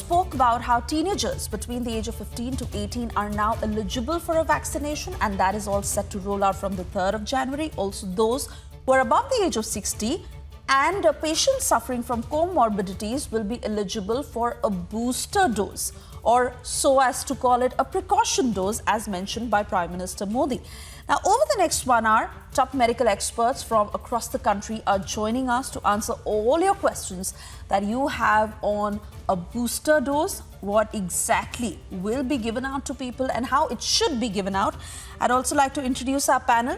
spoke about how teenagers between the age of 15 to 18 are now eligible for a vaccination, and that is all set to roll out from the 3rd of January. Also, those who are above the age of 60 and patients suffering from comorbidities will be eligible for a booster dose, or so as to call it, a precaution dose, as mentioned by Prime Minister Modi. Now, over the next 1 hour, top medical experts from across the country are joining us to answer all your questions that you have on a booster dose, what exactly will be given out to people and how it should be given out. I'd also like to introduce our panel.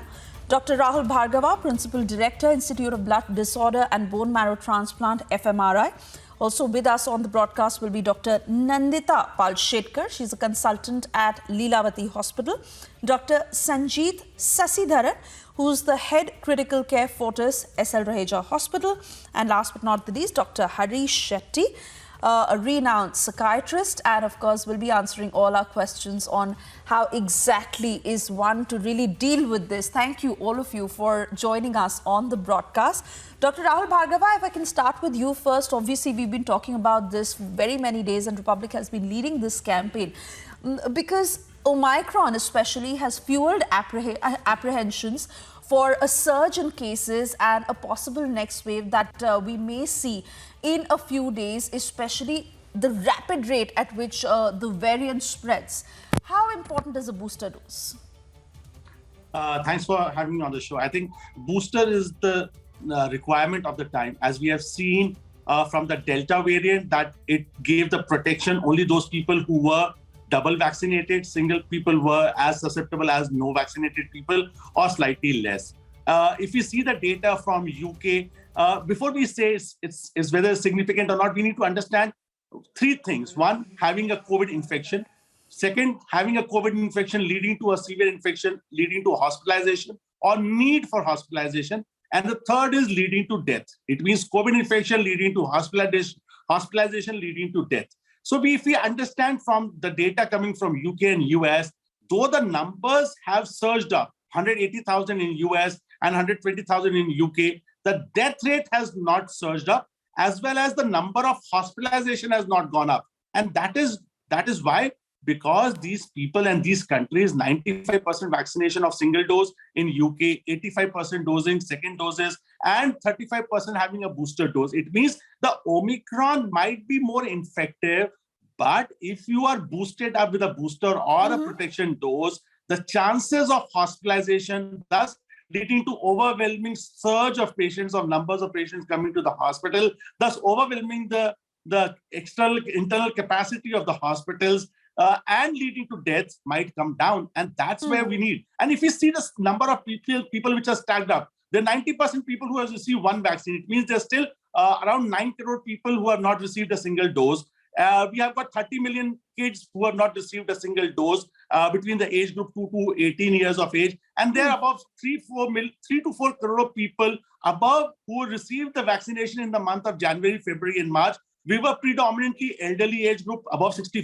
Dr. Rahul Bhargava, Principal Director, Institute of Blood Disorder and Bone Marrow Transplant, FMRI. Also with us on the broadcast will be Dr. Nandita Palshetkar. She's a consultant at Leelavati Hospital. Dr. Sanjeet Sasidharan, who's the head critical care Fortis SL Raheja Hospital. And last but not the least, Dr. Harish Shetty, a renowned psychiatrist, and of course will be answering all our questions on how exactly is one to really deal with this. Thank you, all of you, for joining us on the broadcast. Dr. Rahul Bhargava, if I can start with you first. Obviously, we've been talking about this for very many days, and Republic has been leading this campaign because Omicron especially has fueled apprehensions for a surge in cases and a possible next wave that we may see in a few days, especially the rapid rate at which the variant spreads. How important is a booster dose? Thanks for having me on the show. I think booster is the requirement of the time, as we have seen from the Delta variant, that it gave the protection only those people who were double vaccinated. Single people were as susceptible as no vaccinated people, or slightly less. If you see the data from UK, before we say it's whether it's significant or not, we need to understand 3 things. 1, having a COVID infection. Second, having a COVID infection leading to a severe infection, leading to hospitalization or need for hospitalization. And the third is leading to death. It means COVID infection leading to hospitalization leading to death. So if we understand from the data coming from UK and US, though the numbers have surged up, 180,000 in US and 120,000 in UK, the death rate has not surged up, as well as the number of hospitalization has not gone up. And that is why, because these people and these countries, 95% vaccination of single dose in UK, 85% dosing second doses, and 35% having a booster dose. It means the Omicron might be more infective, but if you are boosted up with a booster or a protection dose, the chances of hospitalization, thus leading to overwhelming surge of patients, of numbers of patients coming to the hospital, thus overwhelming the external internal capacity of the hospitals, and leading to deaths might come down. And that's where we need. And if you see the number of people which are stacked up, the 90% people who have received 1 vaccine, it means there's still around 9 crore people who have not received a single dose. We have got 30 million kids who have not received a single dose between the age group 2 to 18 years of age. And there are above 3 to 4 crore people above who received the vaccination in the month of January, February, and March. We were predominantly elderly age group, above 60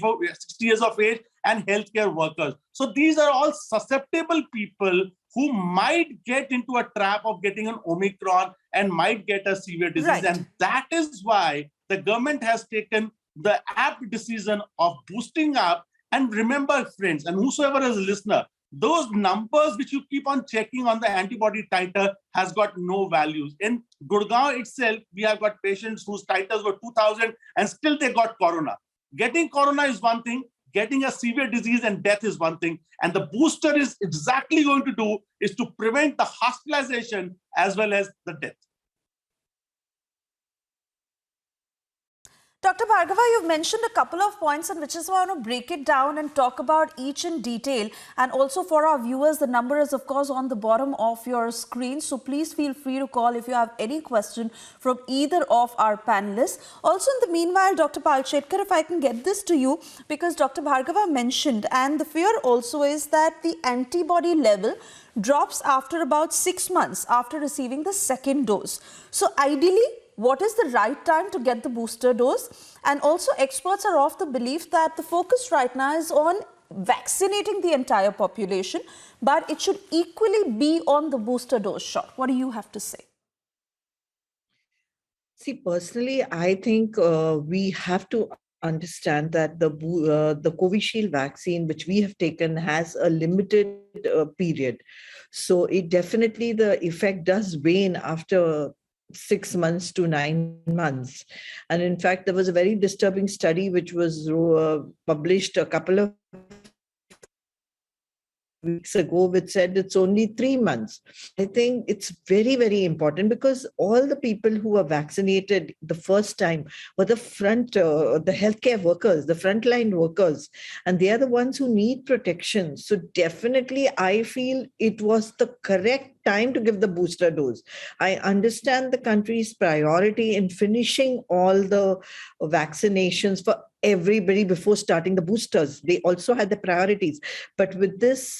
years of age, and healthcare workers. So these are all susceptible people who might get into a trap of getting an Omicron and might get a severe disease. Right. And that is why the government has taken the apt decision of boosting up. And remember, friends, and whosoever is a listener, those numbers which you keep on checking on the antibody titer has got no values. In Gurgaon itself, we have got patients whose titers were 2,000 and still they got corona. Getting corona is one thing, getting a severe disease and death is one thing. And the booster is exactly going to do is to prevent the hospitalization as well as the death. Dr. Bhargava, you've mentioned a couple of points, and which is why I want to break it down and talk about each in detail. And also for our viewers, the number is of course on the bottom of your screen. So please feel free to call if you have any question from either of our panelists. Also in the meanwhile, Dr. Palshetkar, if I can get this to you, because Dr. Bhargava mentioned, and the fear also is that the antibody level drops after about 6 months after receiving the second dose. So ideally, what is the right time to get the booster dose? And also experts are of the belief that the focus right now is on vaccinating the entire population, but it should equally be on the booster dose shot. What do you have to say? See, personally, I think we have to understand that the Covishield vaccine, which we have taken, has a limited period. So it definitely, the effect does wane after 6 months to 9 months. And in fact, there was a very disturbing study which was published a couple of weeks ago, which said it's only 3 months. I think it's very, very important, because all the people who were vaccinated the first time were the healthcare workers, the frontline workers, and they are the ones who need protection. So definitely, I feel it was the correct time to give the booster dose. I understand the country's priority in finishing all the vaccinations for everybody before starting the boosters. They also had the priorities. But with this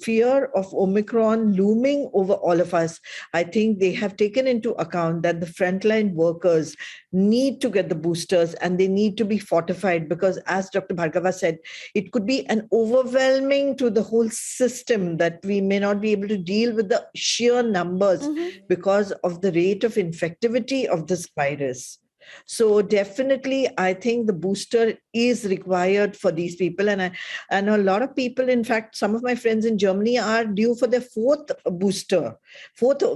fear of Omicron looming over all of us, I think they have taken into account that the frontline workers need to get the boosters and they need to be fortified, because as Dr. Bhargava said, it could be an overwhelming to the whole system that we may not be able to deal with the sheer numbers because of the rate of infectivity of this virus. So definitely, I think the booster is required for these people, and a lot of people, in fact, some of my friends in Germany are due for their fourth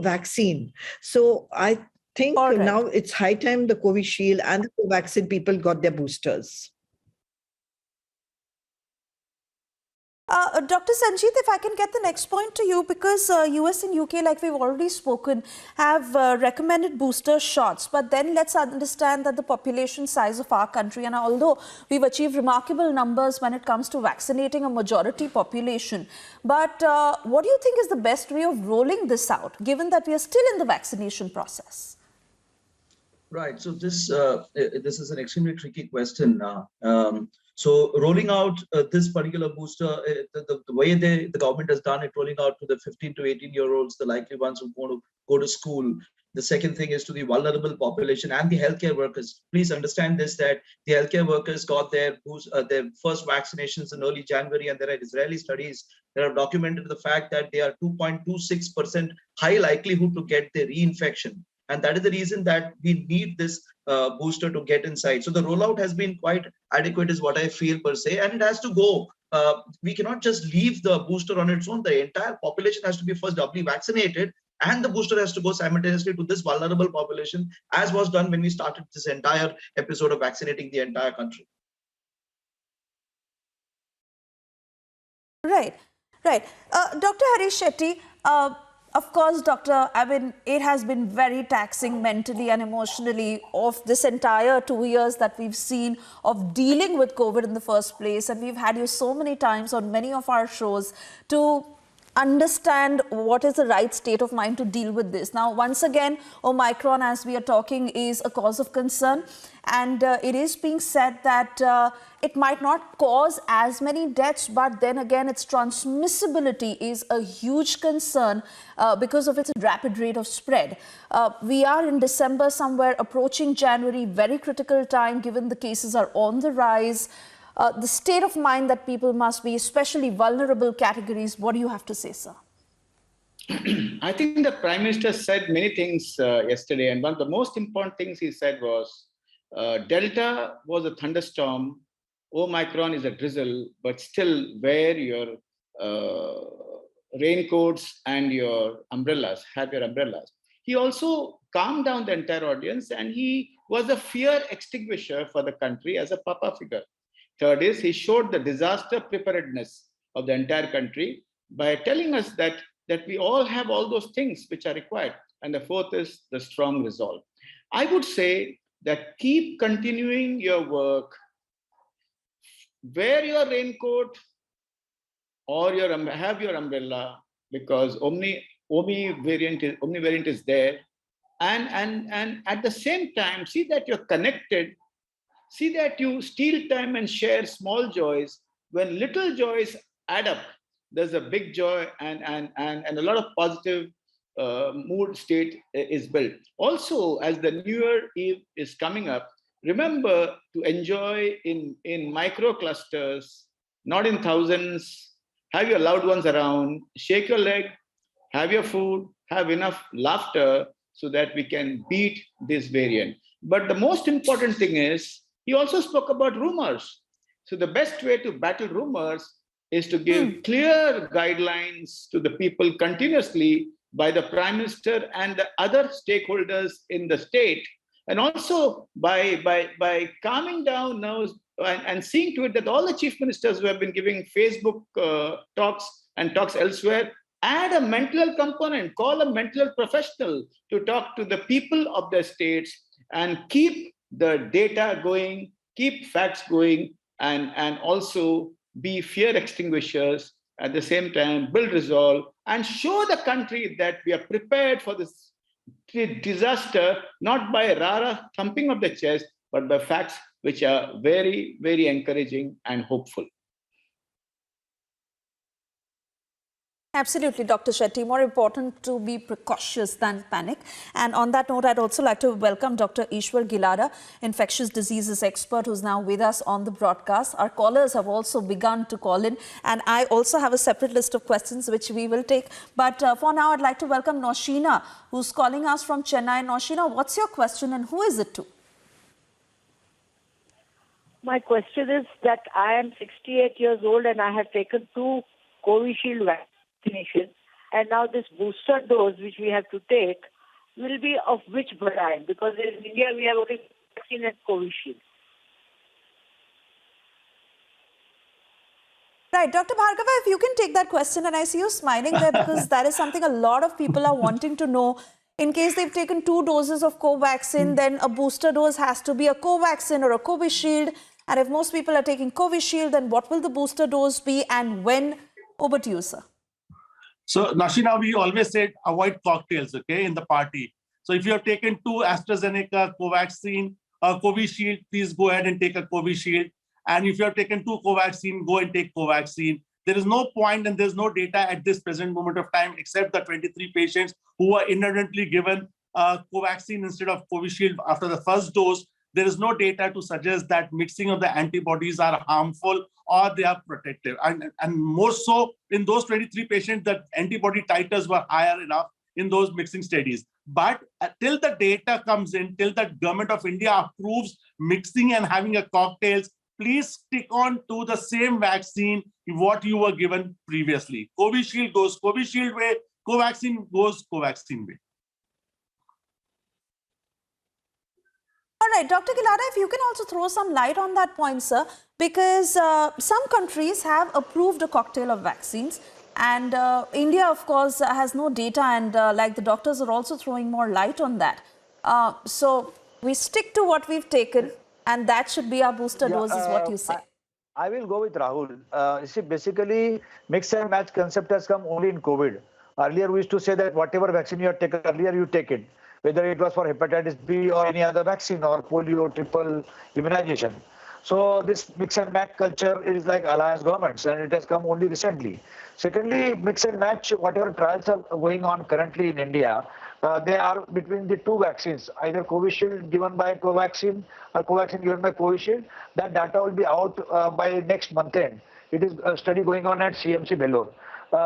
vaccine. So I think All right. now it's high time the Covishield and the Covaxin people got their boosters. Dr. Sanjeet, if I can get the next point to you, because US and UK, like we've already spoken, have recommended booster shots. But then let's understand that the population size of our country, and although we've achieved remarkable numbers when it comes to vaccinating a majority population, but what do you think is the best way of rolling this out, given that we are still in the vaccination process? Right. So this is an extremely tricky question. So rolling out this particular booster, the way the government has done it, rolling out to the 15 to 18-year-olds, the likely ones who want to go to school. The second thing is to the vulnerable population and the healthcare workers. Please understand this, that the healthcare workers got their first vaccinations in early January, and there are Israeli studies that have documented the fact that they are 2.26% high likelihood to get the reinfection. And that is the reason that we need this booster to get inside. So the rollout has been quite adequate, is what I feel per se, and it has to go. We cannot just leave the booster on its own. The entire population has to be first doubly vaccinated, and the booster has to go simultaneously to this vulnerable population, as was done when we started this entire episode of vaccinating the entire country. Right, right. Dr. Harish Shetty, of course, Doctor, I mean, it has been very taxing mentally and emotionally of this entire 2 years that we've seen of dealing with COVID in the first place. And we've had you so many times on many of our shows to understand what is the right state of mind to deal with this. Now, once again, Omicron, as we are talking, is a cause of concern. And it is being said that it might not cause as many deaths, but then again, its transmissibility is a huge concern because of its rapid rate of spread. We are in December somewhere, approaching January, very critical time given the cases are on the rise. The state of mind that people must be, especially vulnerable categories, what do you have to say, sir? I think the Prime Minister said many things yesterday, and one of the most important things he said was, Delta was a thunderstorm, Omicron is a drizzle, but still wear your raincoats and your umbrellas, have your umbrellas. He also calmed down the entire audience, and he was a fear extinguisher for the country as a papa figure. Third is, he showed the disaster preparedness of the entire country by telling us that we all have all those things which are required. And the fourth is the strong resolve. I would say that keep continuing your work, wear your raincoat or have your umbrella, because Omni variant is there. And at the same time, see that you're connected. See that you steal time and share small joys. When little joys add up, there's a big joy and a lot of positive mood state is built. Also, as the New Year Eve is coming up, remember to enjoy in micro clusters, not in thousands. Have your loved ones around, shake your leg, have your food, have enough laughter so that we can beat this variant. But the most important thing is, he also spoke about rumors. So the best way to battle rumors is to give clear guidelines to the people continuously by the Prime Minister and the other stakeholders in the state, and also by calming down now and seeing to it that all the chief ministers who have been giving Facebook talks and talks elsewhere add a mental health component, call a mental health professional to talk to the people of their states and keep the data going, keep facts going, and also be fear extinguishers at the same time, build resolve, and show the country that we are prepared for this disaster, not by a rara thumping of the chest, but by facts which are very, very encouraging and hopeful. Absolutely, Dr. Shetty. More important to be precautious than panic. And on that note, I'd also like to welcome Dr. Ishwar Gilada, infectious diseases expert, who's now with us on the broadcast. Our callers have also begun to call in, and I also have a separate list of questions which we will take. But for now, I'd like to welcome Noshina, who's calling us from Chennai. Noshina, what's your question and who is it to? My question is that I am 68 years old and I have taken 2 Covishield vaccination, and now this booster dose which we have to take will be of which variant? Because in India we have only vaccine and Covishield. Right, Dr. Bhargava, if you can take that question, and I see you smiling there because that is something a lot of people are wanting to know. In case they've taken 2 doses of Covaxin, then a booster dose has to be a Covaxin or a Covishield. And if most people are taking Covishield, then what will the booster dose be and when? Over to you, sir. So, Nashina, we always said avoid cocktails, okay, in the party. So if you have taken 2 AstraZeneca, Covaxin, Covishield, please go ahead and take a Covishield. And if you have taken 2 Covaxin, go and take Covaxin. There is no point and there's no data at this present moment of time except the 23 patients who were inadvertently given Covaxin instead of Covishield after the first dose. There is no data to suggest that mixing of the antibodies are harmful or they are protective. And more so in those 23 patients, the antibody titers were higher enough in those mixing studies. But till the data comes in, till the government of India approves mixing and having a cocktails, please stick on to the same vaccine what you were given previously. Covishield goes Covishield way, Covaxin goes Covaxin way. All right, Dr. Gilada, if you can also throw some light on that point, sir, because some countries have approved a cocktail of vaccines and India, of course, has no data and like the doctors are also throwing more light on that. So we stick to what we've taken and that should be our booster dose is what you say. I will go with Rahul. You see, basically, mix and match concept has come only in COVID. Earlier, we used to say that whatever vaccine you have taken earlier, you take it, whether it was for hepatitis B or any other vaccine or polio, triple immunization. So this mix and match culture is like alliance governments and it has come only recently. Secondly, mix and match, whatever trials are going on currently in India, they are between the 2 vaccines, either Covishield given by Covaxin or Covaxin given by Covishield. That data will be out by next month end. It is a study going on at CMC Vellore.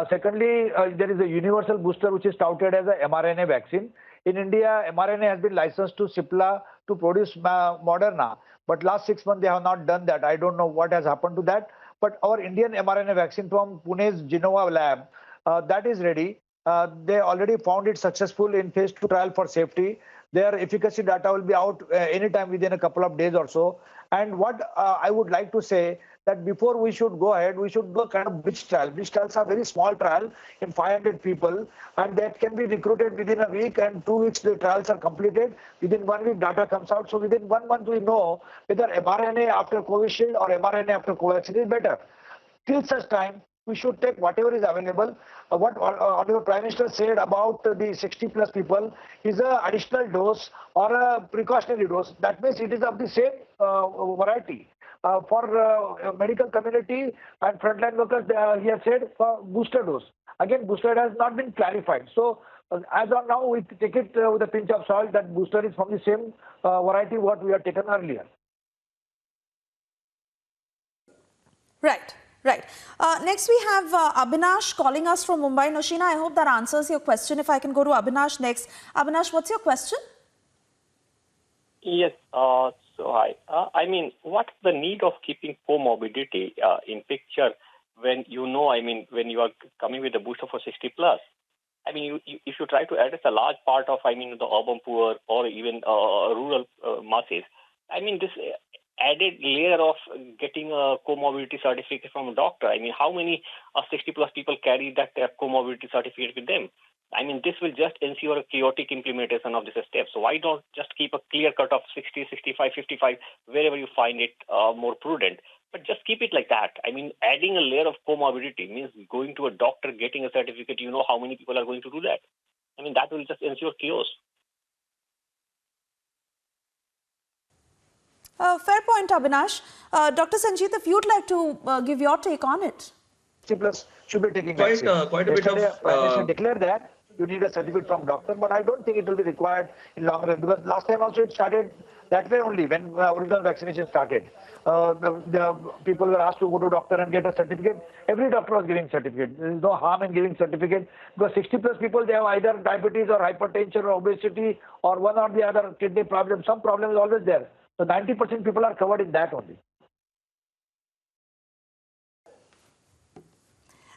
Secondly, there is a universal booster which is touted as a mRNA vaccine. In India, mRNA has been licensed to Cipla to produce Moderna. But last 6 months, they have not done that. I don't know what has happened to that. But our Indian mRNA vaccine from Pune's Genova lab, that is ready. They already found it successful in phase 2 trial for safety. Their efficacy data will be out anytime within a couple of days or so. And what I would like to say that before we should go ahead, we should do a kind of bridge trial. Bridge trials are very small trial in 500 people, and that can be recruited within a week, and 2 weeks the trials are completed. Within 1 week data comes out. So within 1 month we know whether mRNA after Covishield or mRNA after Covaxin is better. Till such time, we should take whatever is available. What Honorable Prime Minister said about the 60 plus people is an additional dose or a precautionary dose. That means it is of the same variety. For medical community and frontline workers, he has said for booster dose. Again, booster has not been clarified. So as of now, we take it with a pinch of salt that booster is from the same variety what we have taken earlier. Right. Right. Next, we have Abhinash calling us from Mumbai. Noshina, I hope that answers your question. If I can go to Abhinash next. Abhinash, what's your question? Yes. So So I mean, what's the need of keeping comorbidity in picture when when you are coming with a booster for 60 plus? I mean, if you try to address a large part of, the urban poor or even rural masses, I mean, this added layer of getting a comorbidity certificate from a doctor. I mean, how many 60 plus people carry that comorbidity certificate with them? I mean, this will just ensure a chaotic implementation of this step. So why don't just keep a clear cut of 60, 65, 55, wherever you find it more prudent? But just keep it like that. I mean, adding a layer of comorbidity means going to a doctor, getting a certificate. You know how many people are going to do that. I mean, that will just ensure chaos. Fair point, Abhinash. Dr. Sanjeev, if you'd like to give your take on it. 60 plus should be taking Quite, vaccine. quite a bit Yesterday, of, Prime Minister declared that you need a certificate from doctor, but I don't think it will be required in long run, because last time also it started that way only when original vaccination started. The people were asked to go to doctor and get a certificate. Every doctor was giving certificate. There is no harm in giving certificate, because 60 plus people, they have either diabetes or hypertension or obesity or one or the other kidney problem. Some problem is always there. So 90% people are covered in that only.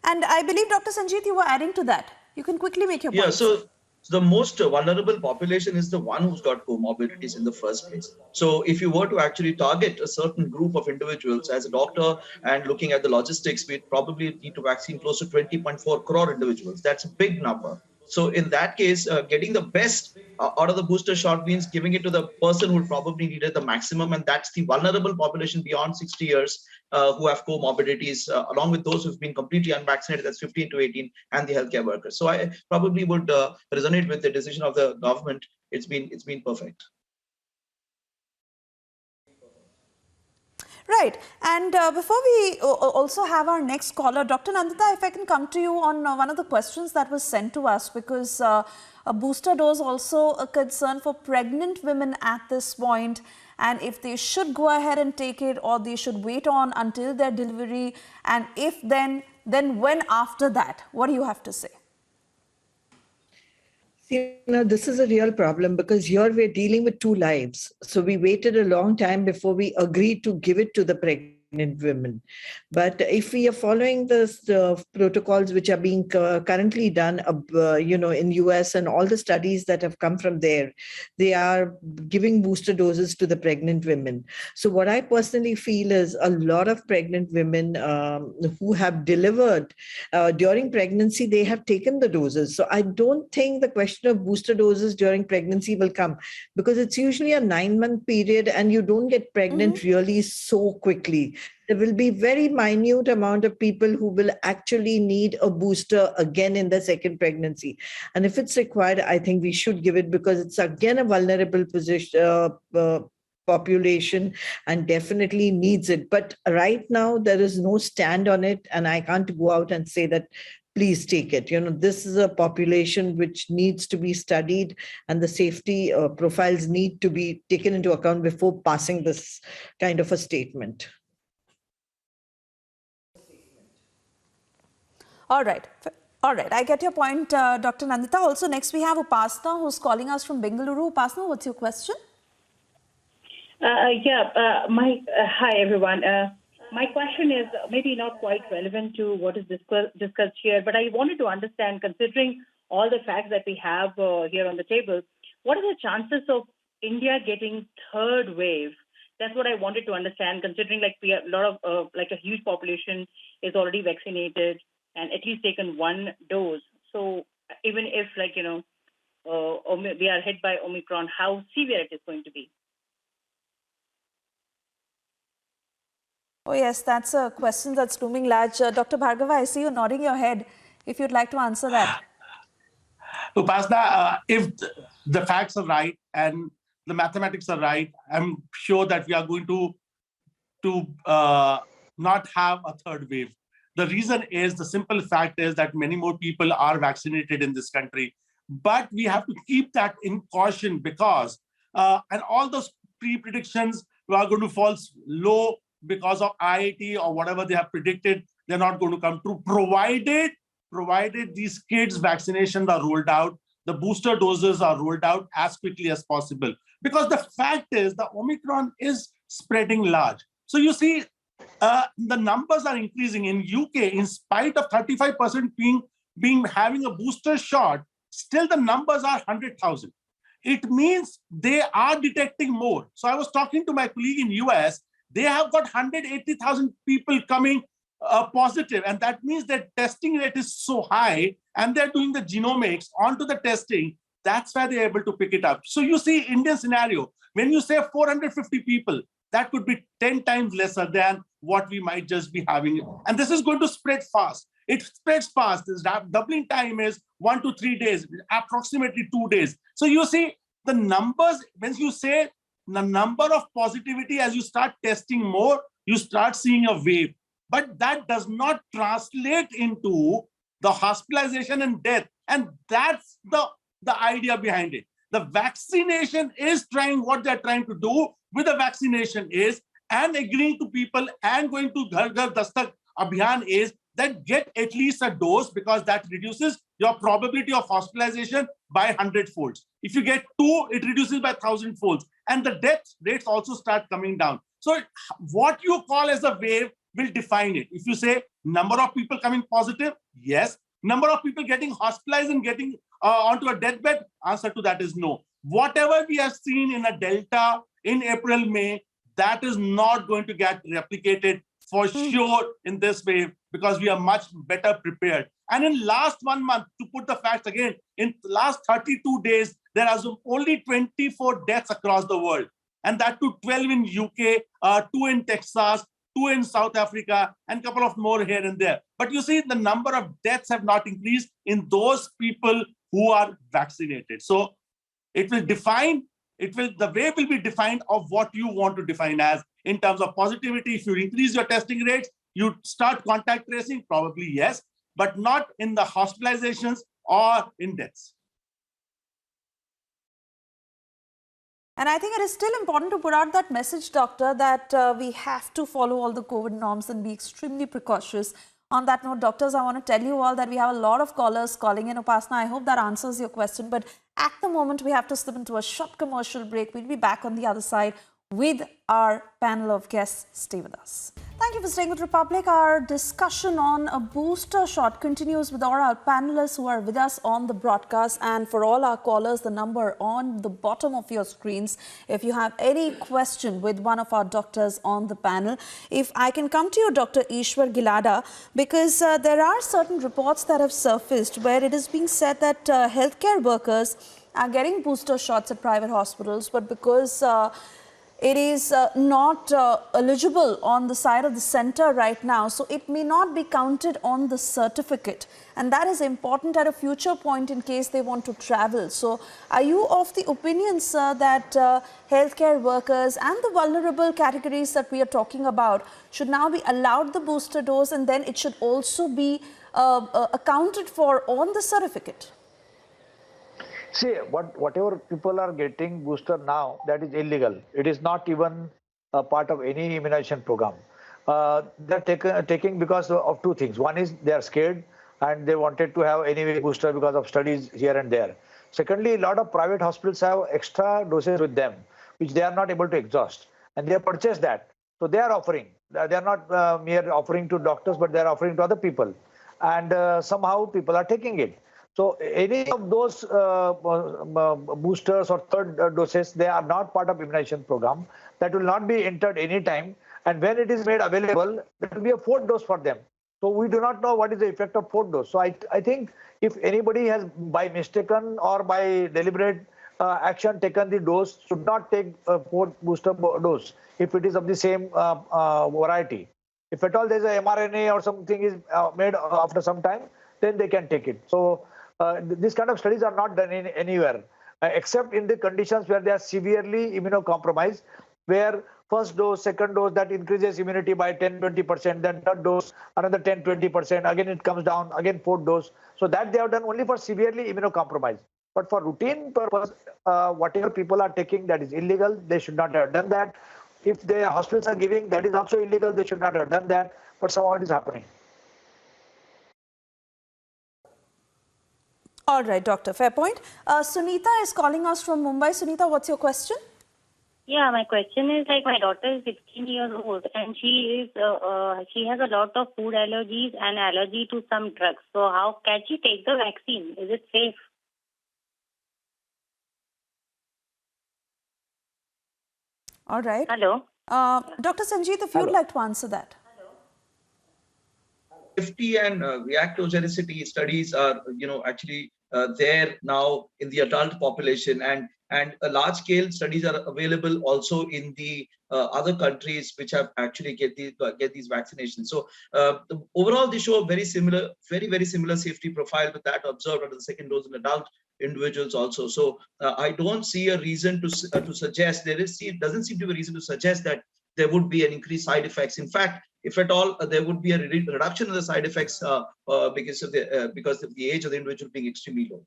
And I believe, Dr. Sanjeev, you were adding to that. You can quickly make your point. Yeah, so the most vulnerable population is the one who's got comorbidities in the first place. So if you were to actually target a certain group of individuals as a doctor and looking at the logistics, we probably need to vaccine close to 20.4 crore individuals. That's a big number. So in that case, getting the best out of the booster shot means giving it to the person who probably needed the maximum, and that's the vulnerable population beyond 60 years who have comorbidities, along with those who've been completely unvaccinated, that's 15 to 18, and the healthcare workers. So I probably would resonate with the decision of the government. It's been perfect. Right. And before we also have our next caller, Dr. Nandita, if I can come to you on one of the questions that was sent to us, because a booster dose also a concern for pregnant women at this point, and if they should go ahead and take it or they should wait on until their delivery, and if then when after that, what do you have to say? See, this is a real problem, because here we're dealing with two lives. So we waited a long time before we agreed to give it to the pregnant women. But if we are following the protocols which are being currently done, in US and all the studies that have come from there, they are giving booster doses to the pregnant women. So what I personally feel is a lot of pregnant women who have delivered during pregnancy, they have taken the doses. So I don't think the question of booster doses during pregnancy will come, because it's usually a 9-month period and you don't get pregnant really so quickly. There will be very minute amount of people who will actually need a booster again in the second pregnancy. And if it's required, I think we should give it, because it's again a vulnerable position, population, and definitely needs it. But right now there is no stand on it, and I can't go out and say that please take it. This is a population which needs to be studied, and the safety profiles need to be taken into account before passing this kind of a statement. All right. I get your point, Dr. Nandita. Also, next we have Upasna, who's calling us from Bengaluru. Upasna, what's your question? Hi, everyone. My question is maybe not quite relevant to what is discussed here, but I wanted to understand, considering all the facts that we have here on the table, what are the chances of India getting third wave? That's what I wanted to understand, considering we have a lot of a huge population is already vaccinated and at least taken one dose. So even if we are hit by Omicron, how severe it is going to be? Oh yes, that's a question that's looming large. Dr. Bhargava, I see you nodding your head. If you'd like to answer that. Upasna, if the facts are right and the mathematics are right, I'm sure that we are going to not have a third wave. The reason is, the simple fact is that many more people are vaccinated in this country. But we have to keep that in caution, because, and all those pre-predictions are going to fall low because of IIT or whatever they have predicted, they're not going to come true, provided these kids' vaccinations are rolled out the booster doses are rolled out as quickly as possible. Because the fact is the Omicron is spreading large. So you see, the numbers are increasing in UK in spite of 35% being having a booster shot. Still, the numbers are 100,000. It means they are detecting more. So I was talking to my colleague in US. They have got 180,000 people coming positive, and that means that testing rate is so high, and they're doing the genomics onto the testing. That's why they're able to pick it up. So you see, Indian scenario, when you say 450 people, that could be 10 times lesser than what we might just be having. And this is going to spread fast. It spreads fast. This doubling time is 1 to 3 days, approximately 2 days. So you see the numbers, when you say the number of positivity, as you start testing more, you start seeing a wave. But that does not translate into the hospitalization and death. And that's the idea behind it. The vaccination is trying, what they're trying to do with the vaccination is, and agreeing to people and going to Ghar Ghar Dastak Abhiyan is that get at least a dose, because that reduces your probability of hospitalization by 100 folds. If you get 2, it reduces by 1,000 folds. And the death rates also start coming down. So what you call as a wave will define it. If you say number of people coming positive, yes. Number of people getting hospitalized and getting onto a deathbed, answer to that is no. Whatever we have seen in a Delta in April, May, that is not going to get replicated for sure in this wave, because we are much better prepared. And in last 1 month, to put the facts again, in the last 32 days, there are only 24 deaths across the world. And that to 12 in UK, 2 in Texas, 2 in South Africa, and a couple of more here and there. But you see, the number of deaths have not increased in those people who are vaccinated. So it will define, the way will be defined of what you want to define as in terms of positivity. If you increase your testing rates, you start contact tracing, probably yes, but not in the hospitalizations or in deaths. And I think it is still important to put out that message, doctor, that we have to follow all the COVID norms and be extremely precautious. On that note, doctors, I want to tell you all that we have a lot of callers calling in. Upasna, I hope that answers your question. But at the moment, we have to slip into a short commercial break. We'll be back on the other side with our panel of guests. Stay with us. Thank you for staying with Republic. Our discussion on a booster shot continues with all our panelists who are with us on the broadcast. And for all our callers, the number on the bottom of your screens, if you have any question with one of our doctors on the panel. If I can come to you, Dr. Ishwar Gilada, because there are certain reports that have surfaced where it is being said that healthcare workers are getting booster shots at private hospitals, but because it is not eligible on the side of the center right now, so it may not be counted on the certificate, and that is important at a future point in case they want to travel. So are you of the opinion, sir, that healthcare workers and the vulnerable categories that we are talking about should now be allowed the booster dose, and then it should also be accounted for on the certificate? See, whatever people are getting booster now, that is illegal. It is not even a part of any immunization program. They're taking because of 2 things. One is they are scared and they wanted to have anyway booster because of studies here and there. Secondly, a lot of private hospitals have extra doses with them, which they are not able to exhaust. And they have purchased that. So they are offering. They are not mere offering to doctors, but they are offering to other people. And somehow people are taking it. So any of those boosters or third doses, they are not part of immunization program. That will not be entered any time. And when it is made available, there will be a 4th dose for them. So we do not know what is the effect of 4th dose. So I think if anybody has by mistaken or by deliberate action taken the dose, should not take a 4th booster dose if it is of the same variety. If at all there is a mRNA or something is made after some time, then they can take it. So these kind of studies are not done anywhere, except in the conditions where they are severely immunocompromised, where first dose, second dose, that increases immunity by 10-20%, then third dose, another 10-20%, again it comes down, again 4th dose. So that they have done only for severely immunocompromised. But for routine purpose, whatever people are taking, that is illegal. They should not have done that. If the hospitals are giving, that is also illegal. They should not have done that. But somehow it is happening. All right, doctor, fair point. Sunita is calling us from Mumbai. Sunita, what's your question? Yeah, my question is like my daughter is 16 years old and she has a lot of food allergies and allergy to some drugs. So how can she take the vaccine? Is it safe? All right. Hello. Dr. Sanjeev, if you'd like to answer that. Safety and reactogenicity studies are, actually there now in the adult population, and large scale studies are available also in the other countries which have actually get these vaccinations. So overall, they show a very very similar safety profile with that observed after the second dose in adult individuals also. So I don't see a reason to suggest doesn't seem to be a reason to suggest that there would be an increased side effects. In fact, if at all, there would be a reduction in the side effects because of the age of the individual being extremely low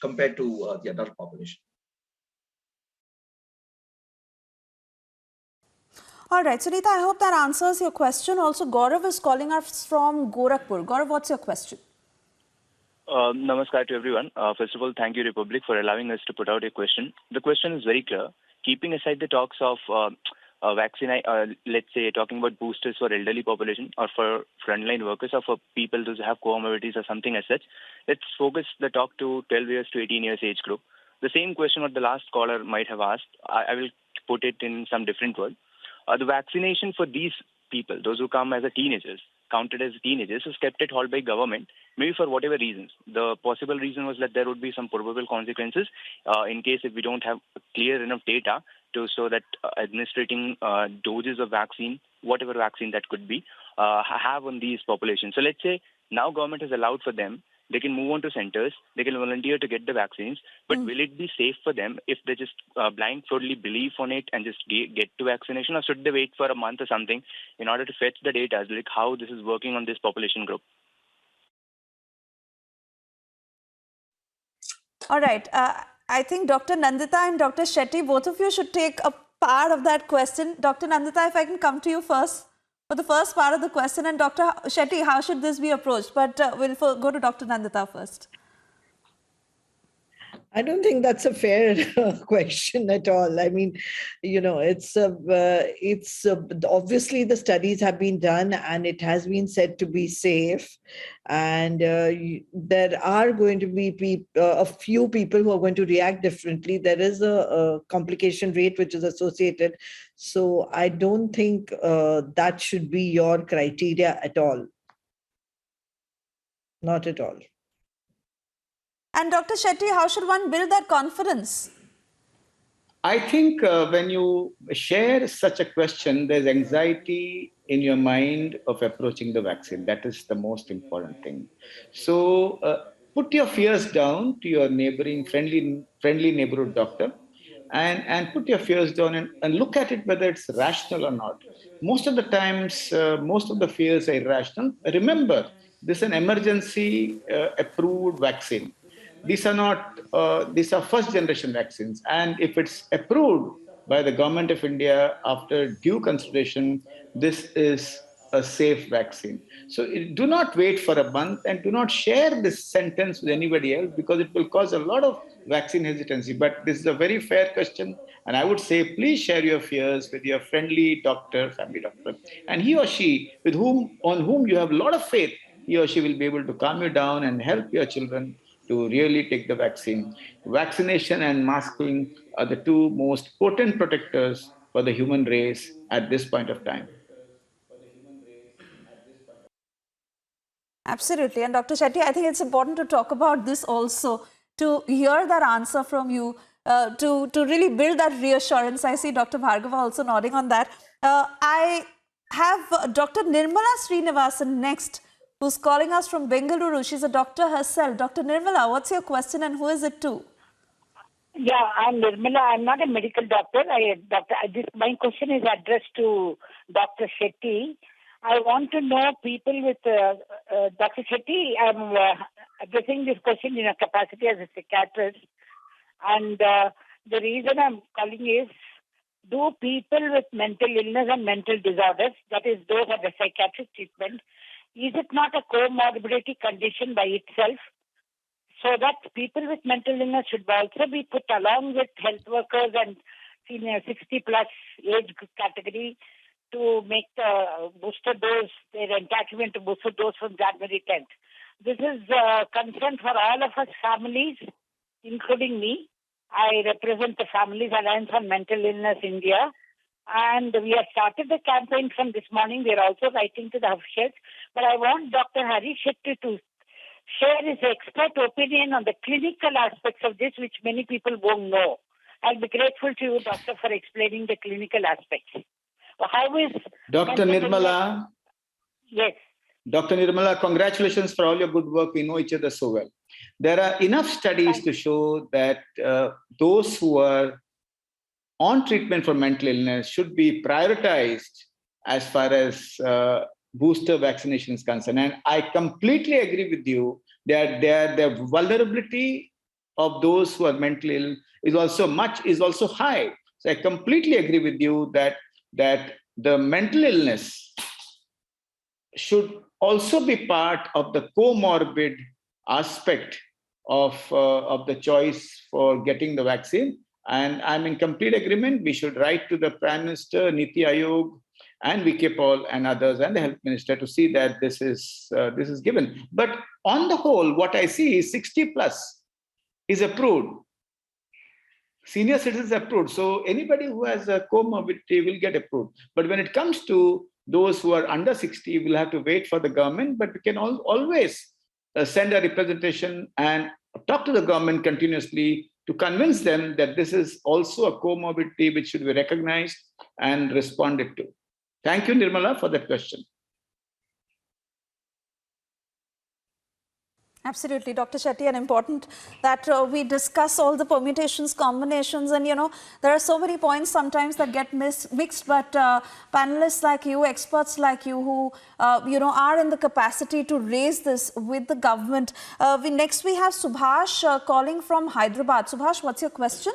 compared to the adult population. All right, Sunita, I hope that answers your question. Also, Gaurav is calling us from Gorakhpur. Gaurav, what's your question? Namaskar to everyone. First of all, thank you, Republic, for allowing us to put out a question. The question is very clear. Keeping aside the talks of vaccine, let's say talking about boosters for elderly population or for frontline workers or for people who have comorbidities or something as such, let's focus the talk to 12 years to 18 years age group. The same question what the last caller might have asked, I will put it in some different word. The vaccination for these people, those who come as teenagers, counted as teenagers, is kept at hold by government, maybe for whatever reasons. The possible reason was that there would be some probable consequences in case if we don't have clear enough data to show that administrating doses of vaccine, whatever vaccine that could be, have on these populations. So let's say now government has allowed for them, they can move on to centers, they can volunteer to get the vaccines, but will it be safe for them if they just blindfoldedly believe on it and just get to vaccination, or should they wait for a month or something in order to fetch the data, like how this is working on this population group? All right. I think Dr. Nandita and Dr. Shetty, both of you should take a part of that question. Dr. Nandita, if I can come to you first for the first part of the question, and Dr. Shetty, how should this be approached? But we'll go to Dr. Nandita first. I don't think that's a fair question at all. I mean, it's obviously the studies have been done and it has been said to be safe. And there are going to be a few people who are going to react differently. There is a complication rate which is associated. So I don't think that should be your criteria at all. Not at all. And Dr. Shetty, how should one build that confidence? I think when you share such a question, there's anxiety in your mind of approaching the vaccine. That is the most important thing. So put your fears down to your neighboring, friendly neighborhood doctor, and put your fears down and look at it whether it's rational or not. Most of the times, most of the fears are irrational. Remember, this is an emergency approved vaccine. These are first generation vaccines. And if it's approved by the government of India after due consideration, this is a safe vaccine. So do not wait for a month and do not share this sentence with anybody else because it will cause a lot of vaccine hesitancy. But this is a very fair question. And I would say, please share your fears with your friendly doctor, family doctor. And he or she, on whom you have a lot of faith, he or she will be able to calm you down and help your children to really take the vaccine. Vaccination and masking are the two most potent protectors for the human race at this point of time. Absolutely. And Dr. Shetty, I think it's important to talk about this also, to hear that answer from you, to really build that reassurance. I see Dr. Bhargava also nodding on that. I have Dr. Nirmala Srinivasan next, who's calling us from Bengaluru. She's a doctor herself. Dr. Nirmala, what's your question and who is it to? Yeah, I'm Nirmala. I'm not a medical doctor. My question is addressed to Dr. Shetty. I want to know people with Dr. Shetty. I'm addressing this question in a capacity as a psychiatrist. And the reason I'm calling is, do people with mental illness and mental disorders, that is, those at the psychiatric treatment, is it not a comorbidity condition by itself? so that people with mental illness should also be put along with health workers and senior 60 plus age category to make the booster dose, their entitlement to booster dose from January 10th. This is a concern for all of us families, including me. I represent the Families Alliance on Mental Illness India. And we have started the campaign from this morning. We are also writing to the officials. But I want Dr. Hari Shetty to share his expert opinion on the clinical aspects of this, which many people won't know. I'll be grateful to you, Doctor, for explaining the clinical aspects. How is Dr. Nirmala? Yes. Dr. Nirmala, congratulations for all your good work. We know each other so well. There are enough studies to show that those who are on treatment for mental illness should be prioritized as far as booster vaccination is concerned. And I completely agree with you that the vulnerability of those who are mentally ill is also high. So I completely agree with you that the mental illness should also be part of the comorbid aspect of the choice for getting the vaccine. And I'm in complete agreement. We should write to the Prime Minister, Niti Aayog, and VK Paul and others, and the Health Minister to see that this is given. But on the whole, what I see is 60 plus is approved. Senior citizens approved. So anybody who has a comorbidity will get approved. But when it comes to those who are under 60, we'll have to wait for the government. But we can always send a representation and talk to the government continuously to convince them that this is also a comorbidity which should be recognized and responded to. Thank you, Nirmala, for that question. Absolutely, Dr. Shetty, and important that we discuss all the permutations, combinations, and there are so many points sometimes that get mixed, but panelists like you, experts like you who, are in the capacity to raise this with the government. Next we have Subhash calling from Hyderabad. Subhash, what's your question?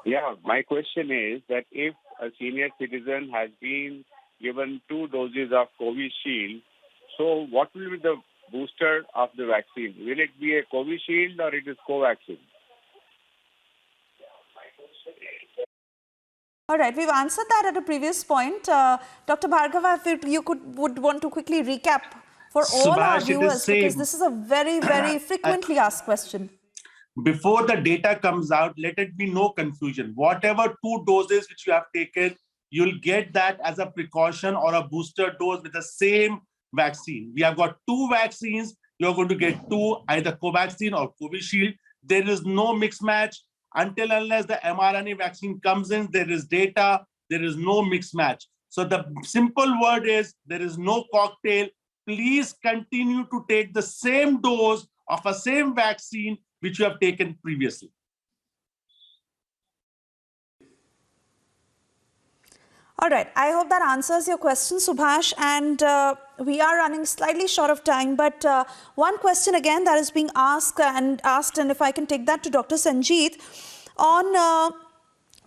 Yeah, my question is that if a senior citizen has been given 2 doses of Covishield, so what will be the booster of the vaccine? Will it be a Covishield or it is Covaxin? All right, we've answered that at a previous point. Dr. Bhargava, if you would want to quickly recap for all our viewers, because this is a very, very frequently asked question. Before the data comes out, let it be no confusion. Whatever 2 doses which you have taken, you'll get that as a precaution or a booster dose with the same vaccine. We have got 2 vaccines. You're going to get 2, either Covaxin or Covishield. There is no mix match. Until unless the mRNA vaccine comes in, there is data, there is no mix match. So the simple word is, there is no cocktail. Please continue to take the same dose of a same vaccine which you have taken previously. All right, I hope that answers your question, Subhash. And we are running slightly short of time, but one question again that is being asked, and if I can take that to Dr. Sanjeet, on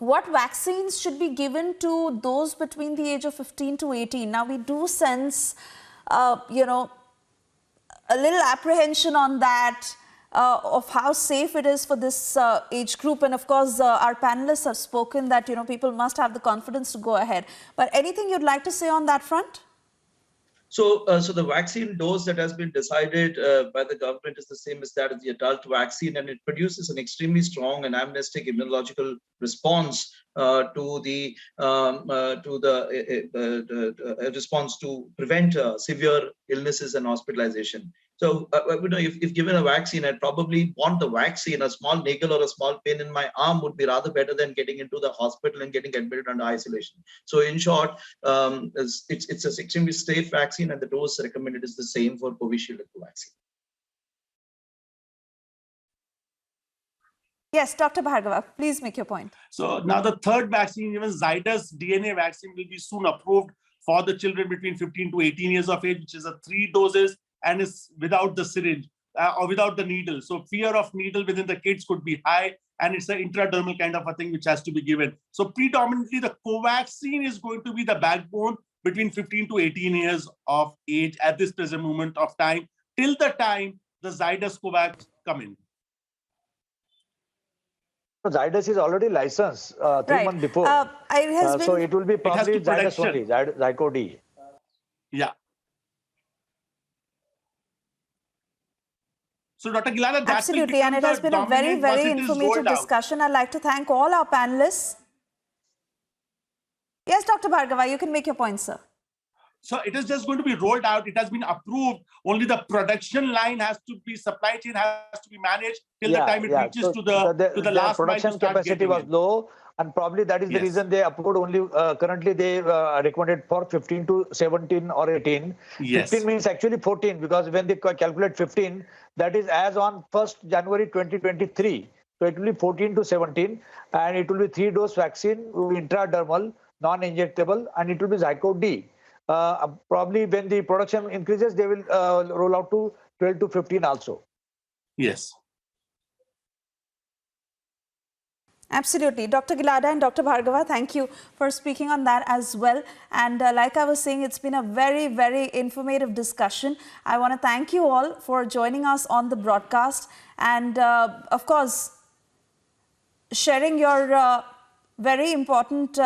what vaccines should be given to those between the age of 15 to 18. Now, we do sense, a little apprehension on that, of how safe it is for this age group. And of course, our panelists have spoken that, people must have the confidence to go ahead. But anything you'd like to say on that front? So the vaccine dose that has been decided by the government is the same as that of the adult vaccine, and it produces an extremely strong and amnestic immunological response to the response to prevent severe illnesses and hospitalization. So, if given a vaccine, I'd probably want the vaccine. A small niggle or a small pain in my arm would be rather better than getting into the hospital and getting admitted under isolation. So, in short, it's an extremely safe vaccine, and the dose recommended is the same for Covishield and Covaxin. Yes, Dr. Bhargava, please make your point. So now the third vaccine, even Zydus DNA vaccine, will be soon approved for the children between 15 to 18 years of age, which is a 3 doses and is without the syringe or without the needle. So fear of needle within the kids could be high, and it's an intradermal kind of a thing which has to be given. So predominantly the Covaxin is going to be the backbone between 15 to 18 years of age at this present moment of time, till the time the Zydus Covax come in? Zydus is already licensed 3 months before. So it will be probably Zydus only, Zyco D. Yeah. So, Dr. Gilada, absolutely, and it has been a very, very informative discussion. I'd like to thank all our panelists. Yes, Dr. Bhargava, you can make your point, sir. So it is just going to be rolled out. It has been approved. Only the production line has to be, supply chain has to be managed till the time it reaches to the last production mile to capacity was low, and probably that is the reason they approved only. Currently, they recommended for 15 to 17 or 18. Yes. 15 means actually 14, because when they calculate 15, that is as on 1st January 2023. So it will be 14 to 17, and it will be 3-dose vaccine, intradermal, non-injectable, and it will be Zyco D. Probably when the production increases, they will roll out to 12 to 15 also. Yes. Absolutely. Dr. Gilada and Dr. Bhargava, thank you for speaking on that as well. And like I was saying, it's been a very, very informative discussion. I want to thank you all for joining us on the broadcast and, of course, sharing your very important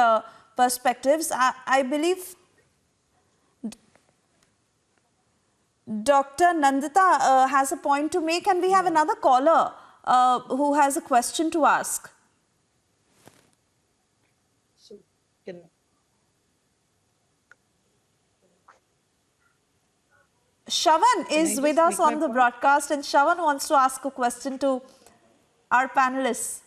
perspectives. I believe Dr. Nandita has a point to make, and we have another caller who has a question to ask. Shravan is with us on the broadcast, and Shravan wants to ask a question to our panelists.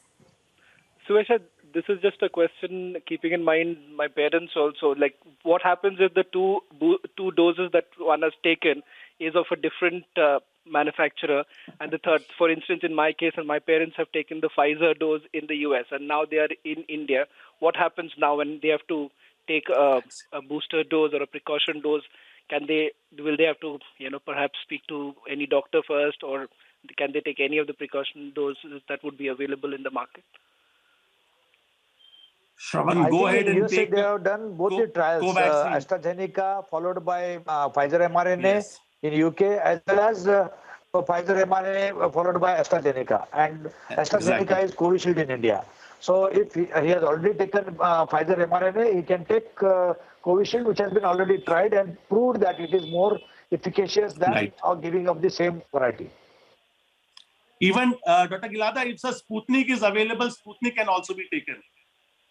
Suesha, this is just a question keeping in mind my parents also. Like, what happens if the two doses that one has taken is of a different manufacturer, and the third, for instance, in my case, and my parents have taken the Pfizer dose in the US, and now they are in India. What happens now when they have to take a booster dose or a precaution dose? Will they have to, perhaps speak to any doctor first, or can they take any of the precaution doses that would be available in the market? Shravan, go ahead and take. They have done both the trials, AstraZeneca followed by Pfizer mRNA in UK, as well as Pfizer mRNA followed by AstraZeneca. And AstraZeneca is Covishield in India. So if he has already taken Pfizer mRNA, he can take Covishield, which has been already tried and proved that it is more efficacious than giving of the same variety. Even Dr. Gilada, if a Sputnik is available, Sputnik can also be taken.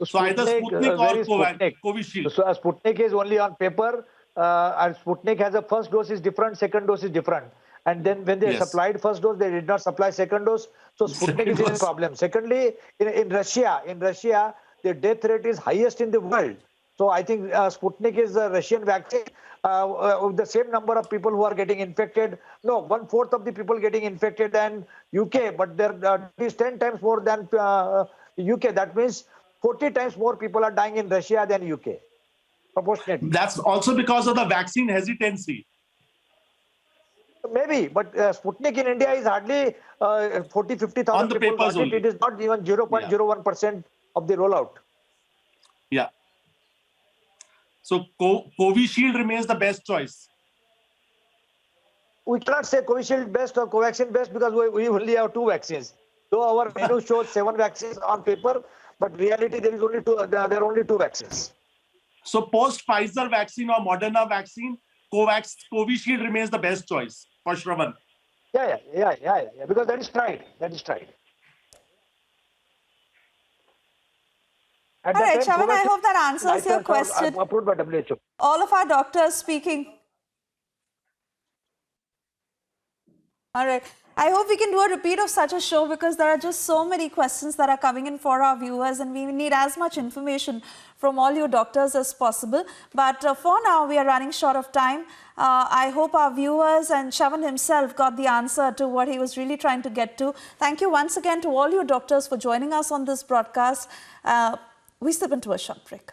So either Sputnik or Covishield. So Sputnik is only on paper, and Sputnik has a first dose is different, second dose is different. And then when they supplied first dose, they did not supply second dose. So Sputnik is a problem. Secondly, in Russia, the death rate is highest in the world. So I think Sputnik is a Russian vaccine with the same number of people who are getting infected. No, 1/4 of the people getting infected than UK, but there is 10 times more than UK. That means 40 times more people are dying in Russia than UK, proportionately. That's also because of the vaccine hesitancy. Maybe, but Sputnik in India is hardly 40,000-50,000 people got it. It is not even 0.01% of the rollout. Yeah. So Covishield remains the best choice. We cannot say Covishield best or Covaxin best because we only have 2 vaccines. Though our menu shows 7 vaccines on paper, but reality there is only 2. There are only 2 vaccines. So post Pfizer vaccine or Moderna vaccine, Covishield remains the best choice for Shravan. Yeah. Because that is tried. All right, Shravan, I hope that answers your question. Approved by WHO. All of our doctors speaking. All right. I hope we can do a repeat of such a show because there are just so many questions that are coming in for our viewers and we need as much information from all your doctors as possible. But for now, we are running short of time. I hope our viewers and Shravan himself got the answer to what he was really trying to get to. Thank you once again to all your doctors for joining us on this broadcast. We step into a short break.